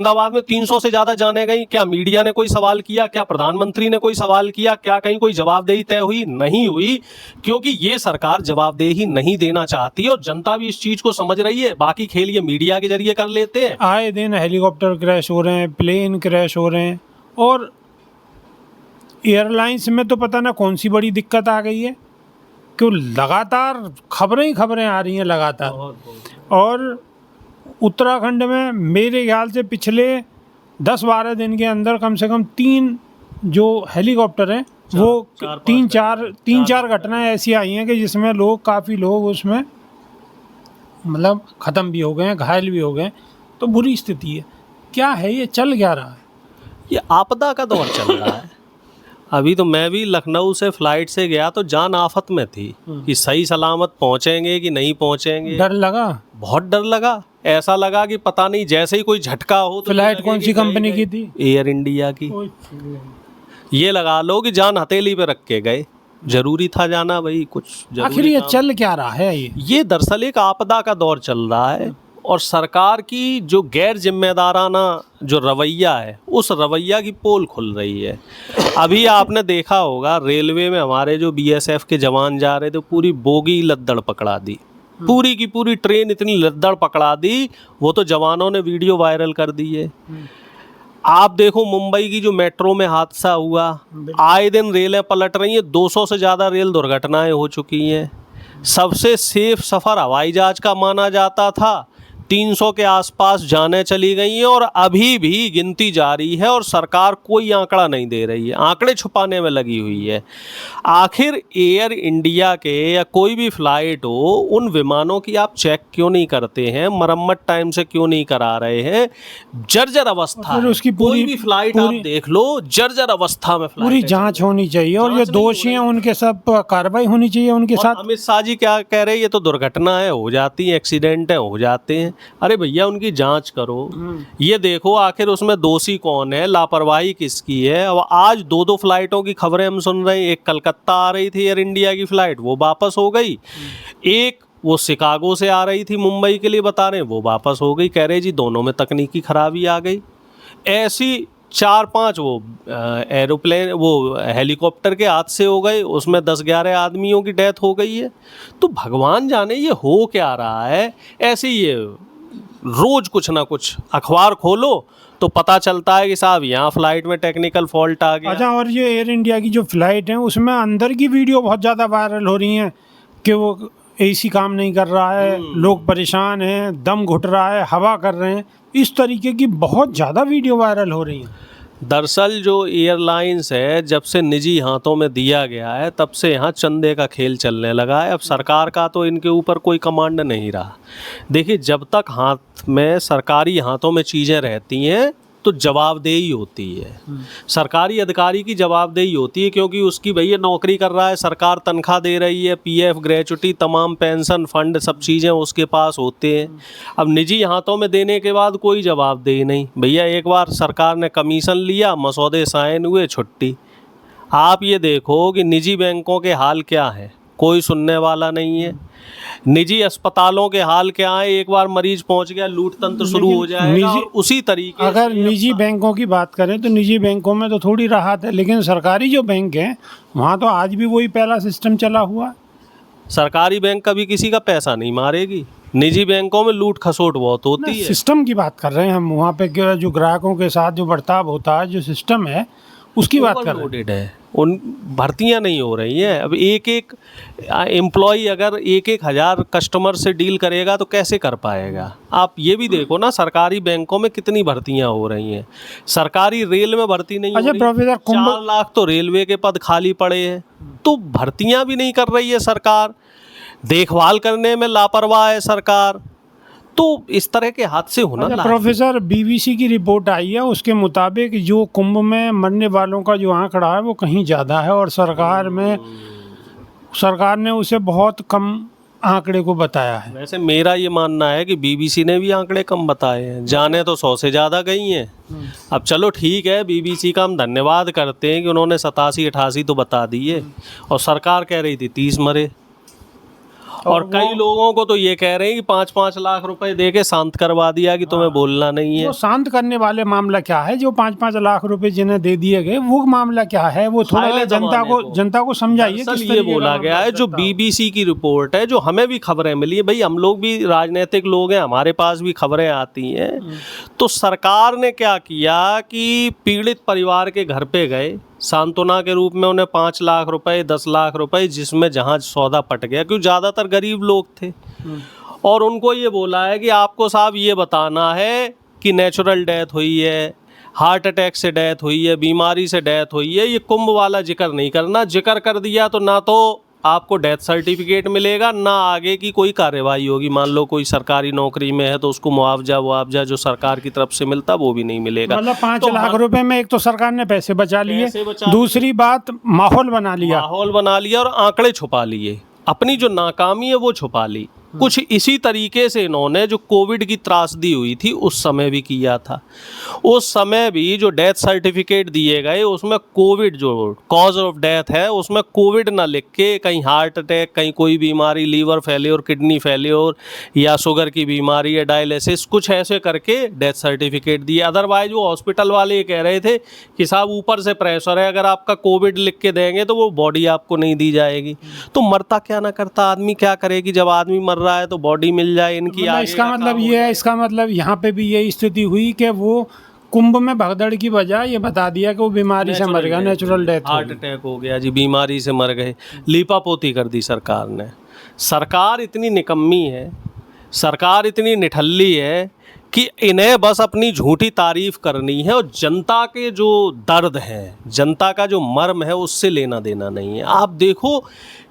अहमदाबाद में 300 से ज्यादा जाने गई। क्या मीडिया ने कोई सवाल किया? क्या प्रधानमंत्री ने कोई सवाल किया? क्या कहीं कोई जवाबदेही तय हुई? नहीं हुई, क्योंकि ये सरकार जवाबदेही नहीं देना चाहती और जनता भी इस चीज को समझ रही है। बाकी खेल ये मीडिया के जरिए कर लेते हैं। आए दिन हेलीकॉप्टर क्रैश हो रहे हैं, प्लेन क्रैश हो रहे हैं, और एयरलाइंस में तो पता ना कौन सी बड़ी दिक्कत आ गई है, क्यों लगातार खबरें ही खबरें आ रही हैं लगातार। और उत्तराखंड में मेरे ख्याल से पिछले 10-12 दिन के अंदर कम से कम 3 जो हेलीकॉप्टर हैं वो 3-4 घटनाएं ऐसी आई हैं कि जिसमें काफ़ी लोग उसमें मतलब ख़त्म भी हो गए हैं, घायल भी हो गए। तो बुरी स्थिति है। क्या है ये, चल क्या रहा है? ये आपदा का दौर चल रहा है। अभी तो मैं भी लखनऊ से फ्लाइट से गया तो जान आफत में थी कि सही सलामत पहुंचेंगे कि नहीं पहुंचेंगे। डर लगा, बहुत डर लगा। ऐसा लगा कि पता नहीं, जैसे ही कोई झटका हो तो फ्लाइट कौन सी कंपनी की थी? एयर इंडिया की। ये लगा लो कि जान हथेली पे रख के गए। जरूरी था जाना भाई, कुछ आखिर ये चल क्या रहा है? ये दरअसल एक आपदा का दौर चल रहा है और सरकार की जो गैर जिम्मेदाराना जो रवैया है, उस रवैया की पोल खुल रही है। अभी आपने देखा होगा रेलवे में हमारे जो बीएसएफ के जवान जा रहे थे, पूरी बोगी लद्दड़ पकड़ा दी, पूरी की पूरी ट्रेन इतनी लद्दड़ पकड़ा दी, वो तो जवानों ने वीडियो वायरल कर दी है। आप देखो मुंबई की जो मेट्रो में हादसा हुआ, आए दिन रेलें पलट रही हैं, 200 से ज़्यादा रेल दुर्घटनाएं हो चुकी हैं। सबसे सेफ सफ़र हवाई जहाज का माना जाता था, 300 के आसपास जाने चली गई हैं और अभी भी गिनती जारी है और सरकार कोई आंकड़ा नहीं दे रही है, आंकड़े छुपाने में लगी हुई है। आखिर एयर इंडिया के या कोई भी फ्लाइट हो, उन विमानों की आप चेक क्यों नहीं करते हैं? मरम्मत टाइम से क्यों नहीं करा रहे हैं? जर्जर अवस्था है। उसकी कोई भी फ्लाइट आप देख लो, जर्जर अवस्था में फ्लाइट पूरी जांच होनी चाहिए और ये दोषी हैं उनके सब कार्रवाई होनी चाहिए उनके साथ। अमित शाह जी क्या कह रहे हैं? ये तो दुर्घटना है, हो जाती है, एक्सीडेंट है, हो जाते हैं। अरे भैया उनकी जांच करो, ये देखो आखिर उसमें दोषी कौन है, लापरवाही किसकी है। अब आज 2 फ्लाइटों की खबरें हम सुन रहे हैं। एक कलकत्ता आ रही थी एयर इंडिया की फ्लाइट, वो वापस हो गई। एक वो शिकागो से आ रही थी मुंबई के लिए, बता रहे हैं वो वापस हो गई। कह रहे जी दोनों में तकनीकी खराबी आ गई। ऐसी 4-5 वो एरोप्लेन, वो हेलीकॉप्टर के हादसे हो गए, उसमें 10-11 आदमियों की डेथ हो गई है। तो भगवान जाने ये हो क्या रहा है। ऐसे ये रोज कुछ ना कुछ अखबार खोलो तो पता चलता है कि साहब यहाँ फ्लाइट में टेक्निकल फॉल्ट आ गया। अच्छा, और ये एयर इंडिया की जो फ्लाइट है उसमें अंदर की वीडियो बहुत ज़्यादा वायरल हो रही हैं कि वो एसी काम नहीं कर रहा है, लोग परेशान हैं, दम घुट रहा है, हवा कर रहे हैं, इस तरीके की बहुत ज़्यादा वीडियो वायरल हो रही हैं। दरअसल जो एयरलाइंस है, जब से निजी हाथों में दिया गया है तब से यहाँ चंदे का खेल चलने लगा है। अब सरकार का तो इनके ऊपर कोई कमांड नहीं रहा। देखिए, जब तक हाथ में सरकारी हाथों में चीज़ें रहती हैं तो जवाबदेही होती है, सरकारी अधिकारी की जवाबदेही होती है, क्योंकि उसकी भैया नौकरी कर रहा है, सरकार तनख्वाह दे रही है, पीएफ, ग्रेचुटी, तमाम पेंशन फंड, सब चीज़ें उसके पास होते हैं। अब निजी हाथों में देने के बाद कोई जवाबदेही नहीं। भैया एक बार सरकार ने कमीशन लिया, मसौदे साइन हुए, छुट्टी। आप ये देखो कि निजी बैंकों के हाल क्या है, कोई सुनने वाला नहीं है। निजी अस्पतालों के हाल क्या है, एक बार मरीज पहुंच गया, लूट तंत्र शुरू हो जाएगा। और उसी तरीके अगर निजी बैंकों की बात करें तो निजी बैंकों में तो थोड़ी राहत है, लेकिन सरकारी जो बैंक हैं वहाँ तो आज भी वही पहला सिस्टम चला हुआ। सरकारी बैंक कभी किसी का पैसा नहीं मारेगी, निजी बैंकों में लूट खसोट बहुत होती है। सिस्टम की बात कर रहे हैं हम, वहाँ पे जो ग्राहकों के साथ जो बर्ताव होता है, जो सिस्टम है उसकी बात कर रहे हैं। उन भर्तियां नहीं हो रही हैं। अब एक एम्प्लॉई अगर 1,000 कस्टमर से डील करेगा तो कैसे कर पाएगा? आप ये भी देखो ना, सरकारी बैंकों में कितनी भर्तियां हो रही हैं, सरकारी रेल में भर्ती नहीं हो रही। प्रोफेसर 4 लाख तो रेलवे के पद खाली पड़े हैं, तो भर्तियां भी नहीं कर रही है सरकार, देखभाल करने में लापरवाह है सरकार। तो इस तरह के हादसे होना। प्रोफेसर, बीबीसी की रिपोर्ट आई है, उसके मुताबिक जो कुंभ में मरने वालों का जो आंकड़ा है वो कहीं ज़्यादा है और सरकार ने उसे बहुत कम आंकड़े को बताया है। वैसे मेरा ये मानना है कि बीबीसी ने भी आंकड़े कम बताए हैं, जाने तो 100 से ज़्यादा गई हैं। अब चलो ठीक है, बीबीसी का हम धन्यवाद करते हैं कि उन्होंने 87-88 तो बता दिए और सरकार कह रही थी 30 मरे। और कई लोगों को तो ये कह रहे हैं कि 5-5 लाख रुपए दे के शांत करवा दिया कि तुम्हें बोलना नहीं है। वो शांत करने वाले मामला क्या है? जो 5-5 लाख रुपए जिन्हें दे दिए गए वो मामला क्या है? वो थोड़ा जनता को समझाइए। दरअसल ये बोला गया है, जो बीबीसी की रिपोर्ट है, जो हमें भी खबरें मिली है, भाई हम लोग भी राजनीतिक लोग हैं, हमारे पास भी खबरें आती हैं, तो सरकार ने क्या किया कि पीड़ित परिवार के घर पे गए, सांत्वना के रूप में उन्हें 5 लाख रुपए, 10 लाख रुपए, जिसमें जहां सौदा पट गया, क्योंकि ज़्यादातर गरीब लोग थे, और उनको ये बोला है कि आपको साहब ये बताना है कि नेचुरल डेथ हुई है, हार्ट अटैक से डेथ हुई है, बीमारी से डेथ हुई है, ये कुंभ वाला जिक्र नहीं करना। जिक्र कर दिया तो ना तो आपको डेथ सर्टिफिकेट मिलेगा, ना आगे की कोई कार्यवाही होगी। मान लो कोई सरकारी नौकरी में है तो उसको मुआवजा जो सरकार की तरफ से मिलता वो भी नहीं मिलेगा। मतलब 5 लाख रुपए में एक तो सरकार ने पैसे बचा लिए, दूसरी बात माहौल बना लिया और आंकड़े छुपा लिए, अपनी जो नाकामी है वो छुपा ली। कुछ इसी तरीके से इन्होंने जो कोविड की त्रासदी हुई थी उस समय भी किया था। उस समय भी जो डेथ सर्टिफिकेट दिए गए उसमें कोविड जो कॉज ऑफ डेथ है उसमें कोविड ना लिख के कहीं हार्ट अटैक, कहीं कोई बीमारी, लीवर फेल्योर, किडनी फेल्योर या शुगर की बीमारी या डायलिसिस, कुछ ऐसे करके डेथ सर्टिफिकेट दिए। अदरवाइज वो हॉस्पिटल वाले ये कह रहे थे कि साहब ऊपर से प्रेशर है, अगर आपका कोविड लिख के देंगे तो वो बॉडी आपको नहीं दी जाएगी। तो मरता क्या ना करता आदमी क्या करेगी, जब आदमी मर रहा है तो बॉडी मिल जाए इनकी। इसका मतलब ये है, इसका मतलब यहाँ पे भी यही स्थिति हुई कि वो कुंभ में भगदड़ की बजाय ये बता दिया कि वो बीमारी से मर गया, नेचुरल डेथ, हार्ट अटैक हो गया जी, बीमारी से मर गए। लीपापोती कर दी सरकार ने। सरकार इतनी निकम्मी है, सरकार इतनी निठल्ली है कि इन्हें बस अपनी झूठी तारीफ करनी है और जनता के जो दर्द है, जनता का जो मर्म है उससे लेना देना नहीं है। आप देखो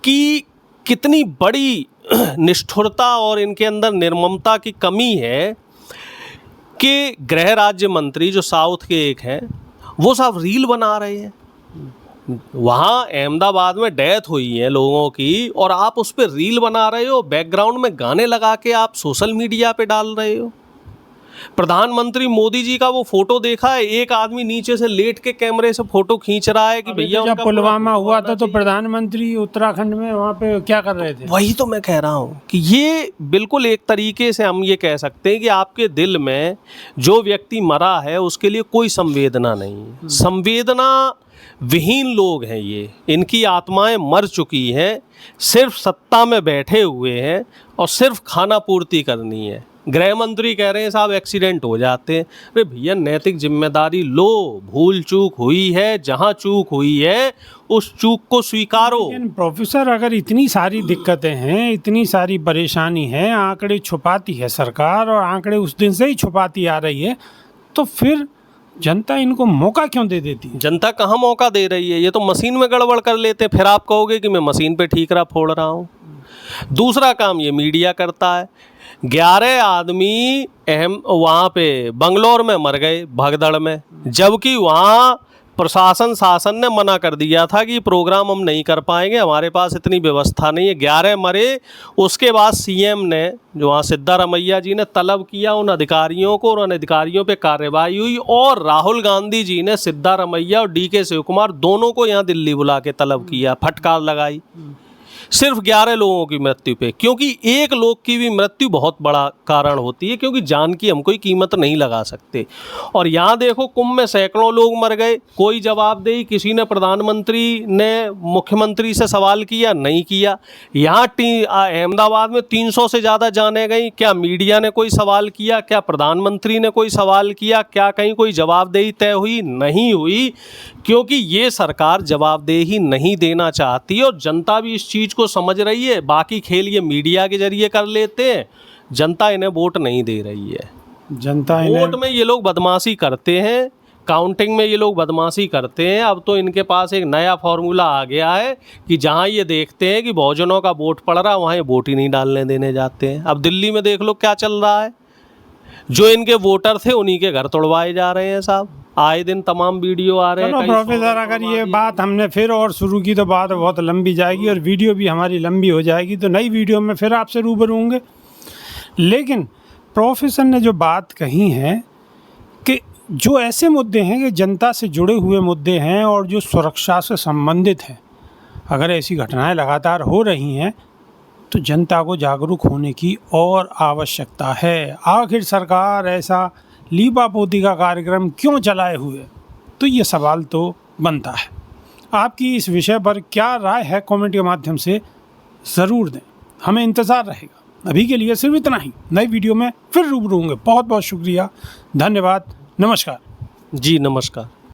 कि कितनी बड़ी निष्ठुरता और इनके अंदर निर्ममता की कमी है कि गृह राज्य मंत्री जो साउथ के एक हैं वो साहब रील बना रहे हैं। वहाँ अहमदाबाद में डेथ हुई है लोगों की और आप उस पर रील बना रहे हो, बैकग्राउंड में गाने लगा के आप सोशल मीडिया पे डाल रहे हो। प्रधानमंत्री मोदी जी का वो फोटो देखा है, एक आदमी नीचे से लेट के कैमरे से फोटो खींच रहा है कि भैया जब पुलवामा हुआ था तो प्रधानमंत्री उत्तराखंड में वहाँ पे क्या कर रहे थे? वही तो मैं कह रहा हूँ कि ये बिल्कुल एक तरीके से हम ये कह सकते हैं कि आपके दिल में जो व्यक्ति मरा है उसके लिए कोई संवेदना नहीं है, संवेदना विहीन लोग हैं ये, इनकी आत्माएं मर चुकी हैं, सिर्फ सत्ता में बैठे हुए हैं और सिर्फ खाना पूर्ति करनी है। गृह मंत्री कह रहे हैं साहब एक्सीडेंट हो जाते हैं। अरे भैया नैतिक जिम्मेदारी लो, भूल चूक हुई है, जहां चूक हुई है उस चूक को स्वीकारो। लेकिन प्रोफेसर अगर इतनी सारी दिक्कतें हैं, इतनी सारी परेशानी है, आंकड़े छुपाती है सरकार और आंकड़े उस दिन से ही छुपाती आ रही है, तो फिर जनता इनको मौका क्यों दे देती है? जनता कहाँ मौका दे रही है, ये तो मशीन में गड़बड़ कर लेते। फिर आप कहोगे कि मैं मशीन पे ठीकरा फोड़ रहा हूँ। दूसरा काम ये मीडिया करता है। 11 आदमी वहाँ पे बंगलौर में मर गए भगदड़ में, जबकि वहाँ प्रशासन शासन ने मना कर दिया था कि प्रोग्राम हम नहीं कर पाएंगे, हमारे पास इतनी व्यवस्था नहीं है। 11 मरे। उसके बाद सीएम ने जो वहाँ सिद्धारमैया जी ने तलब किया उन अधिकारियों को और उन अधिकारियों पे कार्रवाई हुई, और राहुल गांधी जी ने सिद्धारमैया और डीके शिव कुमार दोनों को यहाँ दिल्ली बुला के तलब किया, फटकार लगाई सिर्फ 11 लोगों की मृत्यु पे, क्योंकि एक लोग की भी मृत्यु बहुत बड़ा कारण होती है, क्योंकि जान की हम कोई कीमत नहीं लगा सकते। और यहाँ देखो कुंभ में सैकड़ों लोग मर गए, कोई जवाबदेही किसी ने, प्रधानमंत्री ने मुख्यमंत्री से सवाल किया नहीं किया। यहाँ अहमदाबाद में 300 से ज़्यादा जाने गई, क्या मीडिया ने कोई सवाल किया? क्या प्रधानमंत्री ने कोई सवाल किया? क्या कहीं कोई जवाबदेही तय हुई? नहीं हुई, क्योंकि ये सरकार जवाबदेही नहीं देना चाहती और जनता भी इस चीज़ को समझ रही है। बाकी खेल ये मीडिया के जरिए कर लेते हैं, जनता इन्हें वोट नहीं दे रही है। जनता वोट में ये लोग बदमाशी करते हैं, काउंटिंग में ये लोग बदमाशी करते हैं। अब तो इनके पास एक नया फॉर्मूला आ गया है कि जहां ये देखते हैं कि बहुजनों का वोट पड़ रहा है वहाँ ये वोट ही नहीं डालने देने जाते हैं। अब दिल्ली में देख लो क्या चल रहा है, जो इनके वोटर थे उन्हीं के घर तोड़वाए जा रहे हैं साहब, आए दिन तमाम वीडियो आ रहे हैं। प्रोफेसर अगर ये बात हमने फिर और शुरू की तो बात बहुत लंबी जाएगी और वीडियो भी हमारी लंबी हो जाएगी, तो नई वीडियो में फिर आपसे रूबरू होंगे। लेकिन प्रोफेसर ने जो बात कही है कि जो ऐसे मुद्दे हैं कि जनता से जुड़े हुए मुद्दे हैं और जो सुरक्षा से संबंधित हैं, अगर ऐसी घटनाएं लगातार हो रही हैं तो जनता को जागरूक होने की और आवश्यकता है। आखिर सरकार ऐसा लीपा पोती का कार्यक्रम क्यों चलाए हुए, तो ये सवाल तो बनता है। आपकी इस विषय पर क्या राय है कमेंट के माध्यम से ज़रूर दें, हमें इंतज़ार रहेगा। अभी के लिए सिर्फ इतना ही, नई वीडियो में फिर रूबरू होंगे। बहुत बहुत शुक्रिया, धन्यवाद, नमस्कार। जी नमस्कार।